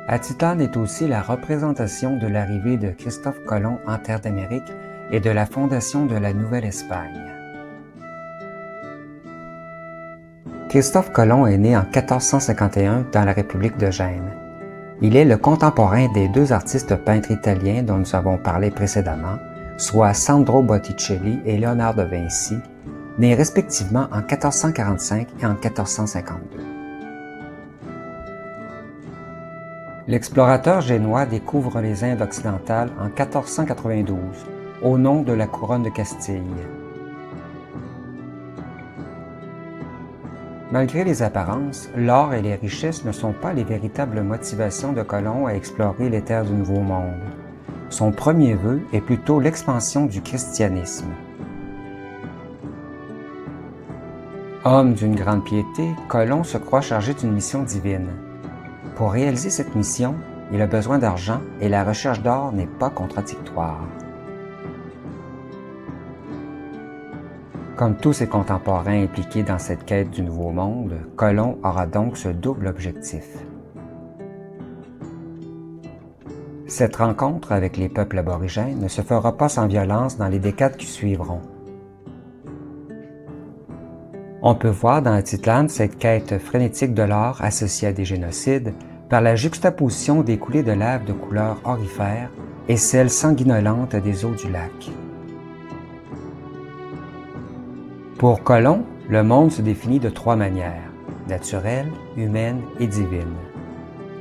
Atitlan est aussi la représentation de l'arrivée de Christophe Colomb en terre d'Amérique et de la fondation de la Nouvelle-Espagne. Christophe Colomb est né en 1451 dans la République de Gênes. Il est le contemporain des deux artistes peintres italiens dont nous avons parlé précédemment, soit Sandro Botticelli et Léonard de Vinci, nés respectivement en 1445 et en 1452. L'explorateur génois découvre les Indes occidentales en 1492, au nom de la couronne de Castille. Malgré les apparences, l'or et les richesses ne sont pas les véritables motivations de Colomb à explorer les terres du Nouveau Monde. Son premier vœu est plutôt l'expansion du christianisme. Homme d'une grande piété, Colomb se croit chargé d'une mission divine. Pour réaliser cette mission, il a besoin d'argent et la recherche d'or n'est pas contradictoire. Comme tous ses contemporains impliqués dans cette quête du Nouveau Monde, Colomb aura donc ce double objectif. Cette rencontre avec les peuples aborigènes ne se fera pas sans violence dans les décades qui suivront. On peut voir dans Atitlan cette quête frénétique de l'or associée à des génocides par la juxtaposition des coulées de lave de couleur aurifère et celle sanguinolente des eaux du lac. Pour Colomb, le monde se définit de trois manières, naturelle, humaine et divine.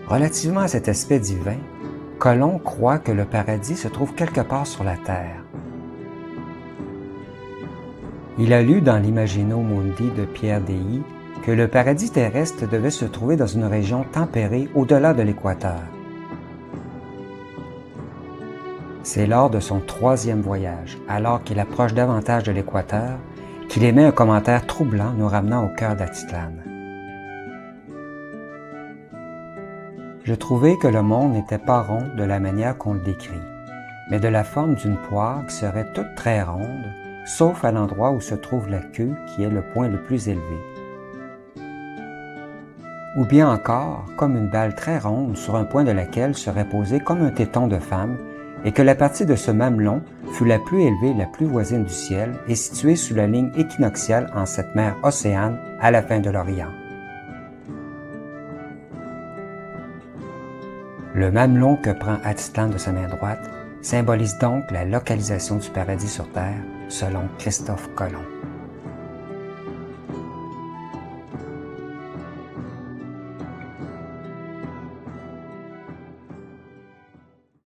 Relativement à cet aspect divin, Colomb croit que le paradis se trouve quelque part sur la terre. Il a lu dans l'Imagino Mundi de Pierre Deilly que le paradis terrestre devait se trouver dans une région tempérée au-delà de l'équateur. C'est lors de son troisième voyage, alors qu'il approche davantage de l'équateur, qu'il émet un commentaire troublant nous ramenant au cœur d'Atitlan. Je trouvais que le monde n'était pas rond de la manière qu'on le décrit, mais de la forme d'une poire qui serait toute très ronde, sauf à l'endroit où se trouve la queue qui est le point le plus élevé. Ou bien encore, comme une balle très ronde sur un point de laquelle serait posé comme un téton de femme, et que la partie de ce mamelon fut la plus élevée, la plus voisine du ciel, et située sous la ligne équinoxiale en cette mer Océane à la fin de l'Orient. Le mamelon que prend Atitlan de sa main droite symbolise donc la localisation du paradis sur terre, selon Christophe Colomb.